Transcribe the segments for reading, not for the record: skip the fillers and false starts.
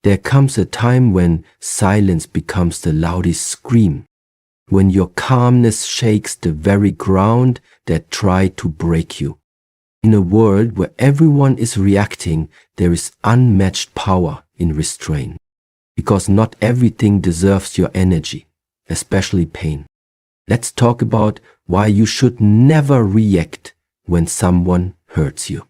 There comes a time when silence becomes the loudest scream, when your calmness shakes the very ground that tried to break you. In a world where everyone is reacting, there is unmatched power in restraint, because not everything deserves your energy, especially pain. Let's talk about why you should never react when someone hurts you.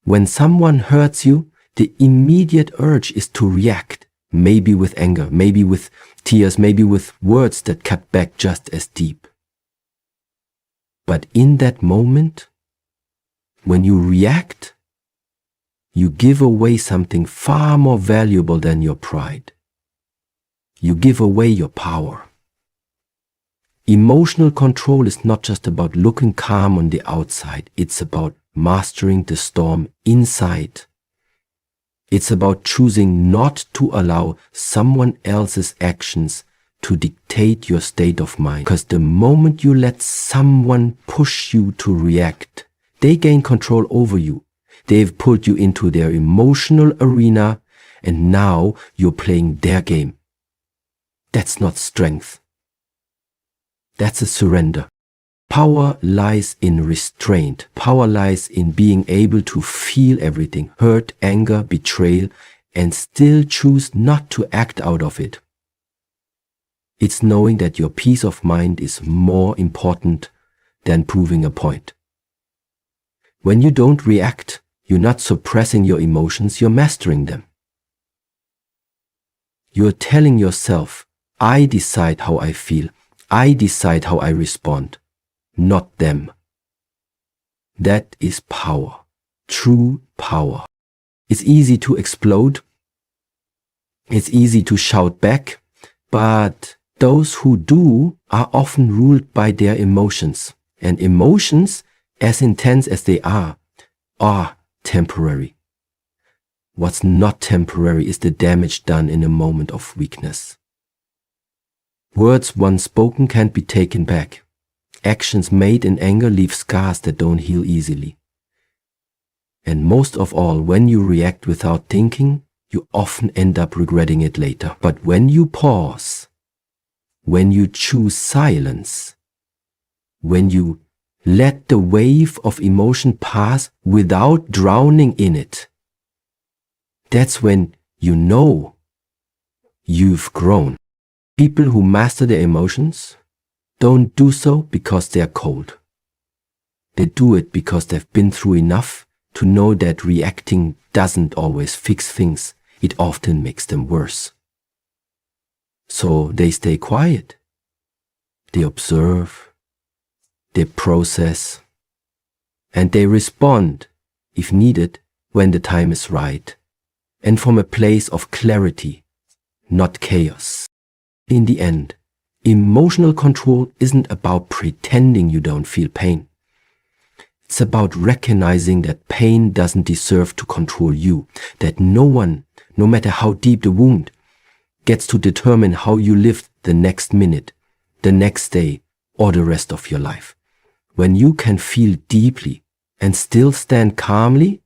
When someone hurts you, the immediate urge is to react, maybe with anger, maybe with tears, maybe with words that cut back just as deep. But in that moment, when you react, you give away something far more valuable than your pride. You give away your power. Emotional control is not just about looking calm on the outside. It's about mastering the storm inside. It's about choosing not to allow someone else's actions to dictate your state of mind. Because the moment you let someone push you to react, they gain control over you. They've pulled you into their emotional arena, and now you're playing their game. That's not strength. That's a surrender. Power lies in restraint. Power lies in being able to feel everything, hurt, anger, betrayal, and still choose not to act out of it. It's knowing that your peace of mind is more important than proving a point. When you don't react, you're not suppressing your emotions, you're mastering them. You're telling yourself, I decide how I feel. I decide how I respond. Not them. That is power, true power. It's easy to explode. It's easy to shout back, but those who do are often ruled by their emotions. And emotions, as intense as they are temporary. What's not temporary is the damage done in a moment of weakness. Words once spoken can't be taken back. Actions made in anger leave scars that don't heal easily. And most of all, when you react without thinking, you often end up regretting it later. But when you pause, when you choose silence, when you let the wave of emotion pass without drowning in it, that's when you know you've grown. People who master their emotions don't do so because they're cold. They do it because they've been through enough to know that reacting doesn't always fix things. It often makes them worse. So they stay quiet. They observe. They process. And they respond, if needed, when the time is right. And from a place of clarity, not chaos. In the end, emotional control isn't about pretending you don't feel pain. It's about recognizing that pain doesn't deserve to control you, that no one, no matter how deep the wound, gets to determine how you live the next minute, the next day, or the rest of your life. When you can feel deeply and still stand calmly,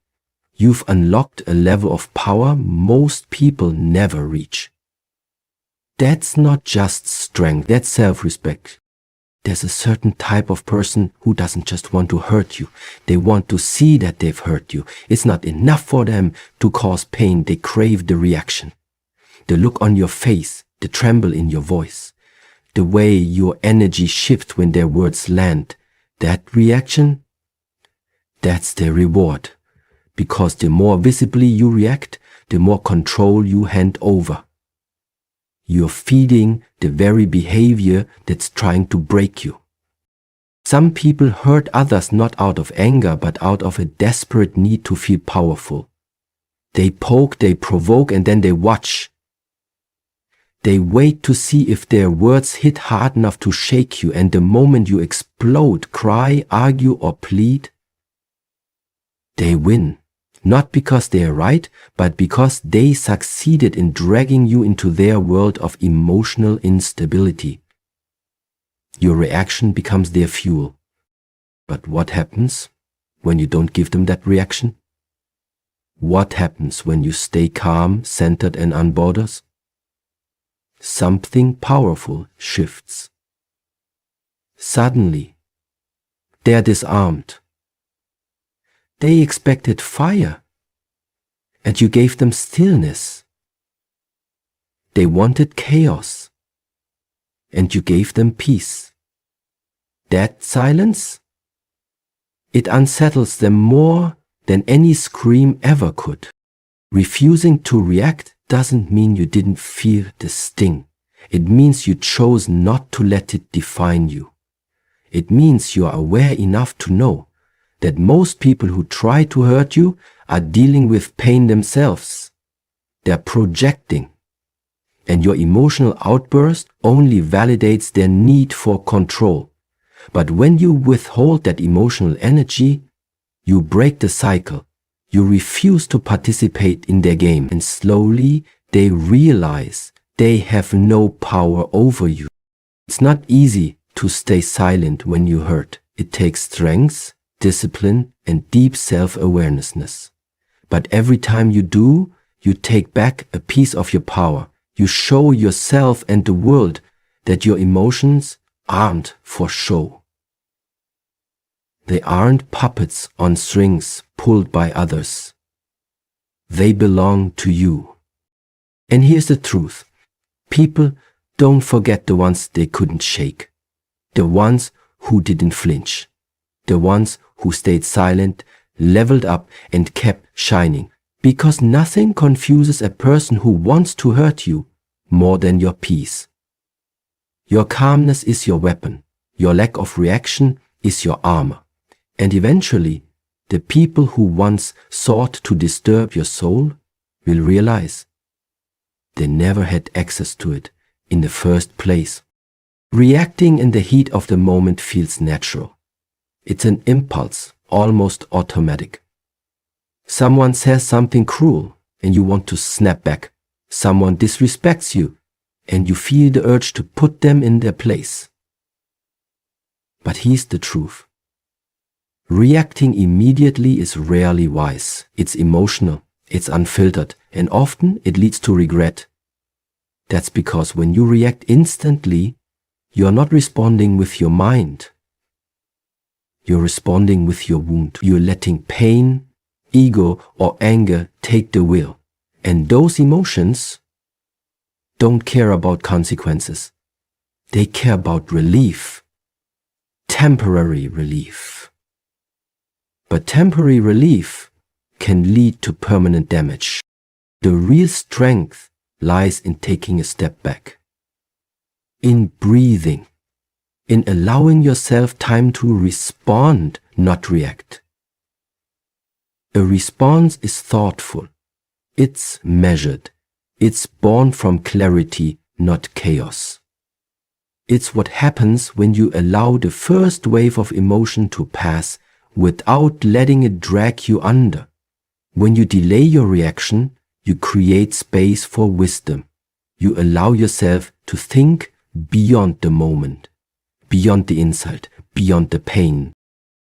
you've unlocked a level of power most people never reach. That's not just strength, that's self-respect. There's a certain type of person who doesn't just want to hurt you. They want to see that they've hurt you. It's not enough for them to cause pain. They crave the reaction. The look on your face, the tremble in your voice, the way your energy shifts when their words land. That reaction, that's their reward. Because the more visibly you react, the more control you hand over. You're feeding the very behavior that's trying to break you. Some people hurt others not out of anger, but out of a desperate need to feel powerful. They poke, they provoke, and then they watch. They wait to see if their words hit hard enough to shake you, and the moment you explode, cry, argue, or plead, they win. Not because they are right, but because they succeeded in dragging you into their world of emotional instability. Your reaction becomes their fuel. But what happens when you don't give them that reaction? What happens when you stay calm, centered, and unbothered? Something powerful shifts. Suddenly, they are disarmed. They expected fire, and you gave them stillness. They wanted chaos, and you gave them peace. That silence, it unsettles them more than any scream ever could. Refusing to react doesn't mean you didn't feel the sting. It means you chose not to let it define you. It means you are aware enough to know that most people who try to hurt you are dealing with pain themselves. They're projecting. And your emotional outburst only validates their need for control. But when you withhold that emotional energy, you break the cycle. You refuse to participate in their game, and slowly they realize they have no power over you. It's not easy to stay silent when you hurt. It takes strength, discipline, and deep self-awareness. But every time you do, you take back a piece of your power. You show yourself and the world that your emotions aren't for show. They aren't puppets on strings pulled by others. They belong to you. And here's the truth. People don't forget the ones they couldn't shake. The ones who didn't flinch. The ones who stayed silent, leveled up, and kept shining. Because nothing confuses a person who wants to hurt you more than your peace. Your calmness is your weapon. Your lack of reaction is your armor. And eventually, the people who once sought to disturb your soul will realize they never had access to it in the first place. Reacting in the heat of the moment feels natural. It's an impulse, almost automatic. Someone says something cruel and you want to snap back. Someone disrespects you and you feel the urge to put them in their place. But here's the truth. Reacting immediately is rarely wise. It's emotional, it's unfiltered, and often it leads to regret. That's because when you react instantly, you're not responding with your mind. You're responding with your wound. You're letting pain, ego, or anger take the wheel. And those emotions don't care about consequences. They care about relief. Temporary relief. But temporary relief can lead to permanent damage. The real strength lies in taking a step back. In breathing. In allowing yourself time to respond, not react. A response is thoughtful. It's measured. It's born from clarity, not chaos. It's what happens when you allow the first wave of emotion to pass without letting it drag you under. When you delay your reaction, you create space for wisdom. You allow yourself to think beyond the moment, beyond the insult, beyond the pain.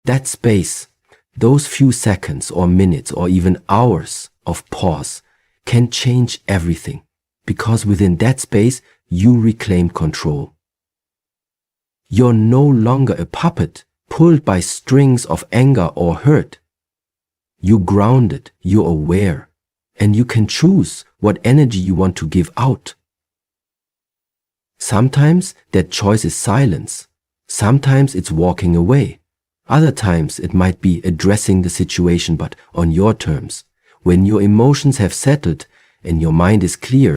That space, those few seconds or minutes or even hours of pause can change everything, because within that space you reclaim control. You're no longer a puppet pulled by strings of anger or hurt. You're grounded, you're aware, and you can choose what energy you want to give out. Sometimes that choice is silence. Sometimes it's walking away. Other times it might be addressing the situation, but on your terms. When your emotions have settled and your mind is clear,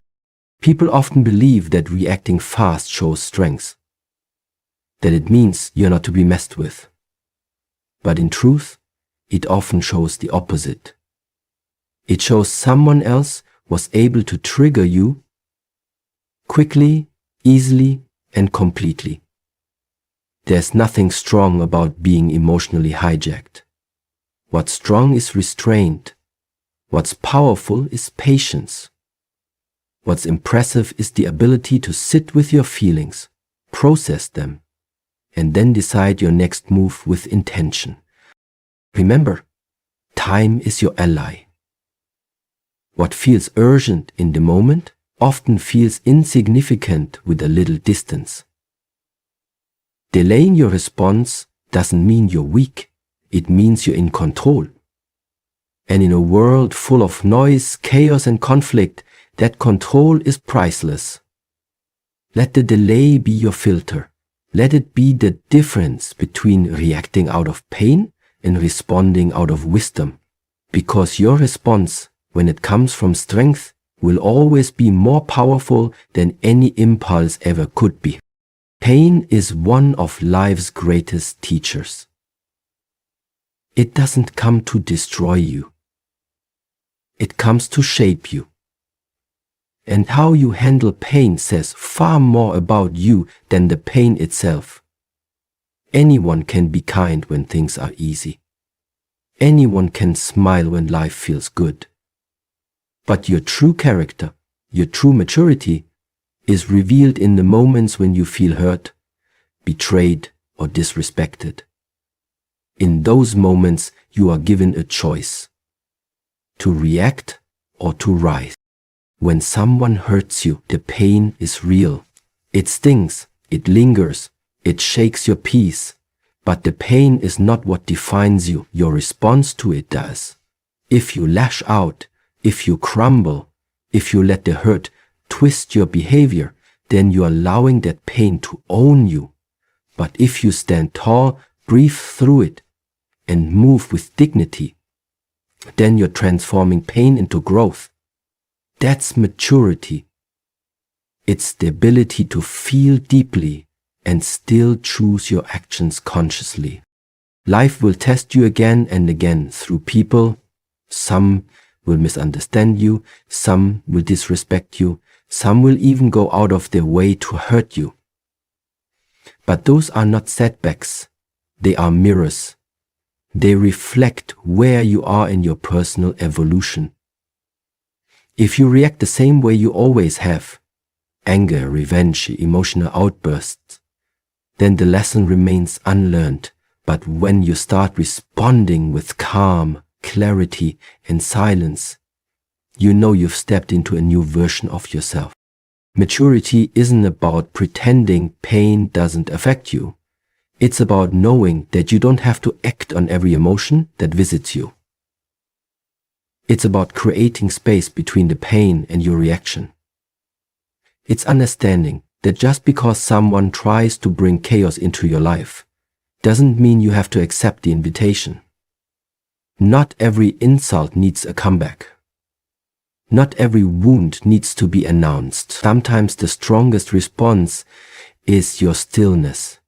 people often believe that reacting fast shows strength, that it means you're not to be messed with. But in truth, it often shows the opposite. It shows someone else was able to trigger you quickly, easily, and completely. There's nothing strong about being emotionally hijacked. What's strong is restraint. What's powerful is patience. What's impressive is the ability to sit with your feelings, process them, and then decide your next move with intention. Remember, time is your ally. What feels urgent in the moment often feels insignificant with a little distance. Delaying your response doesn't mean you're weak. It means you're in control. And in a world full of noise, chaos, and conflict, that control is priceless. Let the delay be your filter. Let it be the difference between reacting out of pain and responding out of wisdom. Because your response, when it comes from strength, will always be more powerful than any impulse ever could be. Pain is one of life's greatest teachers. It doesn't come to destroy you. It comes to shape you. And how you handle pain says far more about you than the pain itself. Anyone can be kind when things are easy. Anyone can smile when life feels good. But your true character, your true maturity, is revealed in the moments when you feel hurt, betrayed, or disrespected. In those moments, you are given a choice: to react or to rise. When someone hurts you, the pain is real. It stings, it lingers, it shakes your peace. But the pain is not what defines you. Your response to it does. If you lash out, if you crumble, if you let the hurt twist your behavior, then you are allowing that pain to own you. But if you stand tall, breathe through it, and move with dignity, then you're transforming pain into growth. That's maturity. It's the ability to feel deeply and still choose your actions consciously. Life will test you again and again through people. Some will misunderstand you, some will disrespect you, some will even go out of their way to hurt you. But those are not setbacks, they are mirrors. They reflect where you are in your personal evolution. If you react the same way you always have, anger, revenge, emotional outbursts, then the lesson remains unlearned. But when you start responding with calm, clarity, and silence, you know you've stepped into a new version of yourself. Maturity isn't about pretending pain doesn't affect you. It's about knowing that you don't have to act on every emotion that visits you. It's about creating space between the pain and your reaction. It's understanding that just because someone tries to bring chaos into your life doesn't mean you have to accept the invitation. Not every insult needs a comeback. Not every wound needs to be announced. Sometimes the strongest response is your stillness,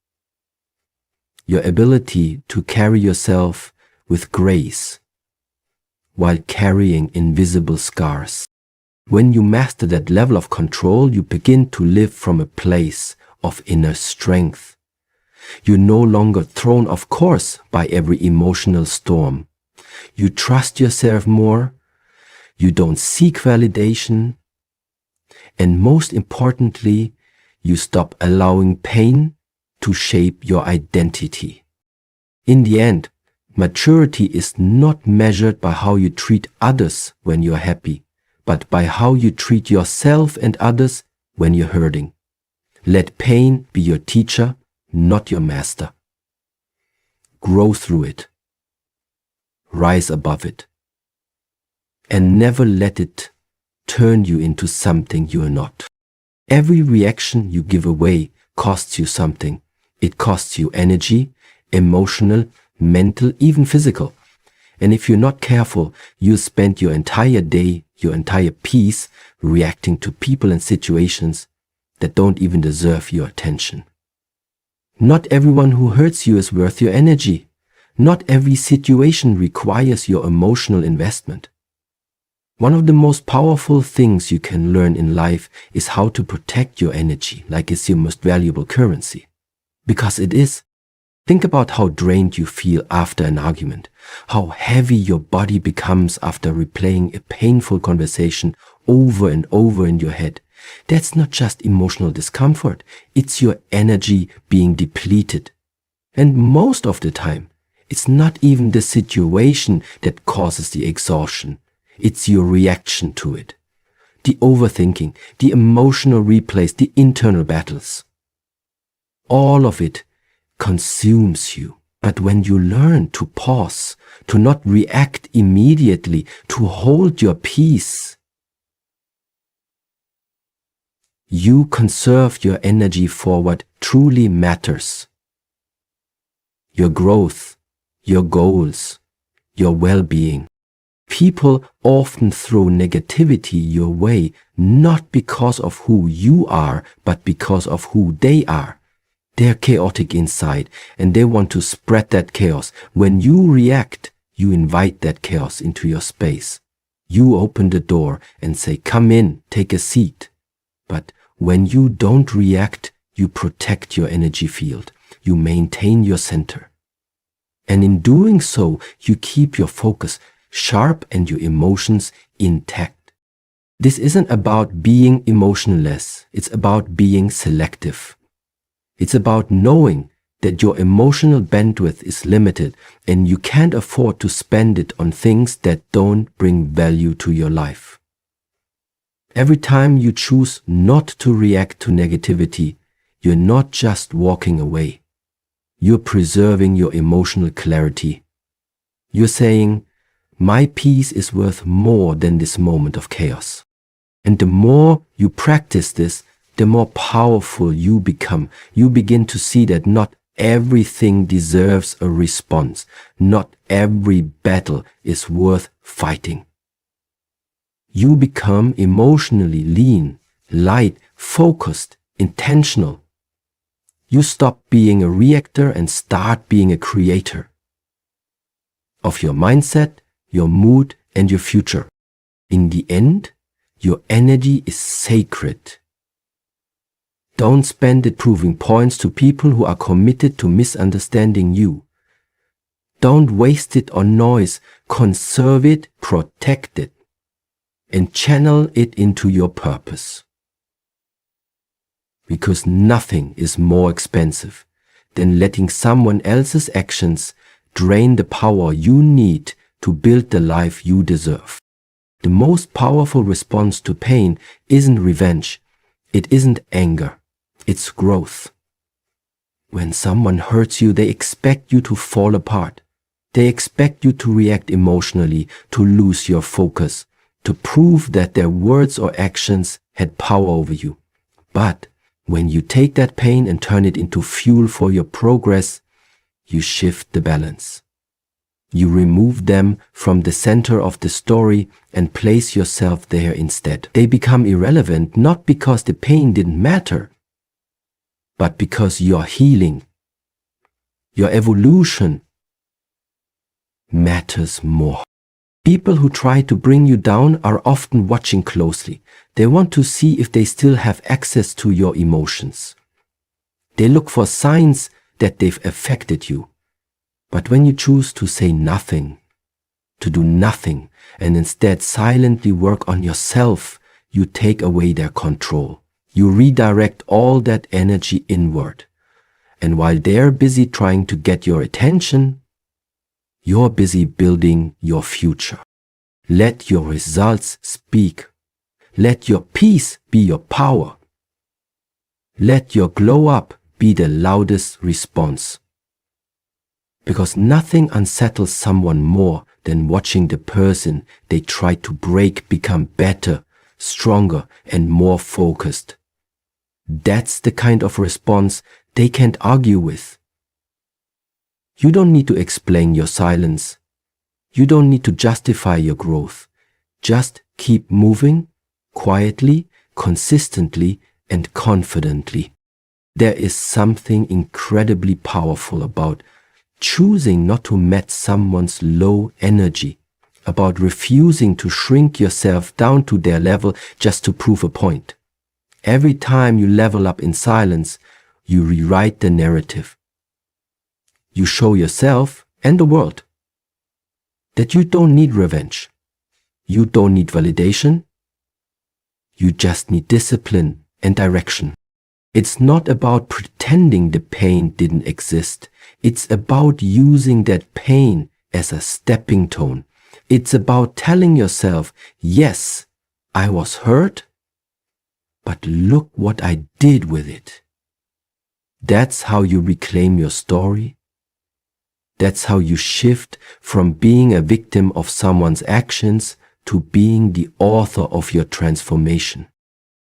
your ability to carry yourself with grace while carrying invisible scars. When you master that level of control, you begin to live from a place of inner strength. You're no longer thrown off course by every emotional storm. You trust yourself more. You don't seek validation. And most importantly, you stop allowing pain to shape your identity. In the end, maturity is not measured by how you treat others when you're happy, but by how you treat yourself and others when you're hurting. Let pain be your teacher, not your master. Grow through it. Rise above it. And never let it turn you into something you are not. Every reaction you give away costs you something. It costs you energy, emotional, mental, even physical. And if you're not careful, you'll spend your entire day, your entire peace, reacting to people and situations that don't even deserve your attention. Not everyone who hurts you is worth your energy. Not every situation requires your emotional investment. One of the most powerful things you can learn in life is how to protect your energy like it's your most valuable currency. Because it is. Think about how drained you feel after an argument, how heavy your body becomes after replaying a painful conversation over and over in your head. That's not just emotional discomfort, it's your energy being depleted. And most of the time, it's not even the situation that causes the exhaustion. It's your reaction to it. The overthinking, the emotional replays, the internal battles. All of it consumes you. But when you learn to pause, to not react immediately, to hold your peace, you conserve your energy for what truly matters. Your growth, your goals, your well-being. People often throw negativity your way, not because of who you are, but because of who they are. They're chaotic inside, and they want to spread that chaos. When you react, you invite that chaos into your space. You open the door and say, "Come in, take a seat." But when you don't react, you protect your energy field. You maintain your center. And in doing so, you keep your focus sharp and your emotions intact. This isn't about being emotionless. It's about being selective. It's about knowing that your emotional bandwidth is limited and you can't afford to spend it on things that don't bring value to your life. Every time you choose not to react to negativity, you're not just walking away. You're preserving your emotional clarity. You're saying, "My peace is worth more than this moment of chaos." And the more you practice this, the more powerful you become. You begin to see that not everything deserves a response. Not every battle is worth fighting. You become emotionally lean, light, focused, intentional. You stop being a reactor and start being a creator of your mindset, your mood, and your future. In the end, your energy is sacred. Don't spend it proving points to people who are committed to misunderstanding you. Don't waste it on noise. Conserve it, protect it, and channel it into your purpose. Because nothing is more expensive than letting someone else's actions drain the power you need to build the life you deserve. The most powerful response to pain isn't revenge. It isn't anger. It's growth. When someone hurts you, they expect you to fall apart. They expect you to react emotionally, to lose your focus, to prove that their words or actions had power over you. But when you take that pain and turn it into fuel for your progress, you shift the balance. You remove them from the center of the story and place yourself there instead. They become irrelevant not because the pain didn't matter, but because your healing, your evolution matters more. People who try to bring you down are often watching closely. They want to see if they still have access to your emotions. They look for signs that they've affected you. But when you choose to say nothing, to do nothing, and instead silently work on yourself, you take away their control. You redirect all that energy inward. And while they're busy trying to get your attention, you're busy building your future. Let your results speak. Let your peace be your power. Let your glow up be the loudest response. Because nothing unsettles someone more than watching the person they try to break become better, stronger, and more focused. That's the kind of response they can't argue with. You don't need to explain your silence. You don't need to justify your growth. Just keep moving quietly, consistently, and confidently. There is something incredibly powerful about choosing not to match someone's low energy, about refusing to shrink yourself down to their level just to prove a point. Every time you level up in silence, you rewrite the narrative. You show yourself and the world that you don't need revenge. You don't need validation. You just need discipline and direction. It's not about pretending the pain didn't exist. It's about using that pain as a stepping stone, It's about telling yourself, yes, I was hurt, but look what I did with it. That's how you reclaim your story. That's how you shift from being a victim of someone's actions to being the author of your transformation.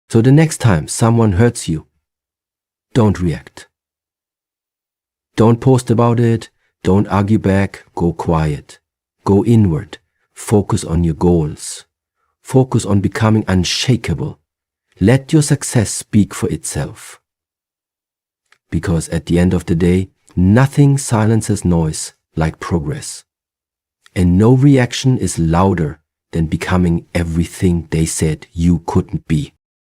So the next time someone hurts you, don't react. Don't post about it. Don't argue back. Go quiet. Go inward. Focus on your goals. Focus on becoming unshakable. Let your success speak for itself. Because at the end of the day, nothing silences noise like progress. And no reaction is louder than becoming everything they said you couldn't be.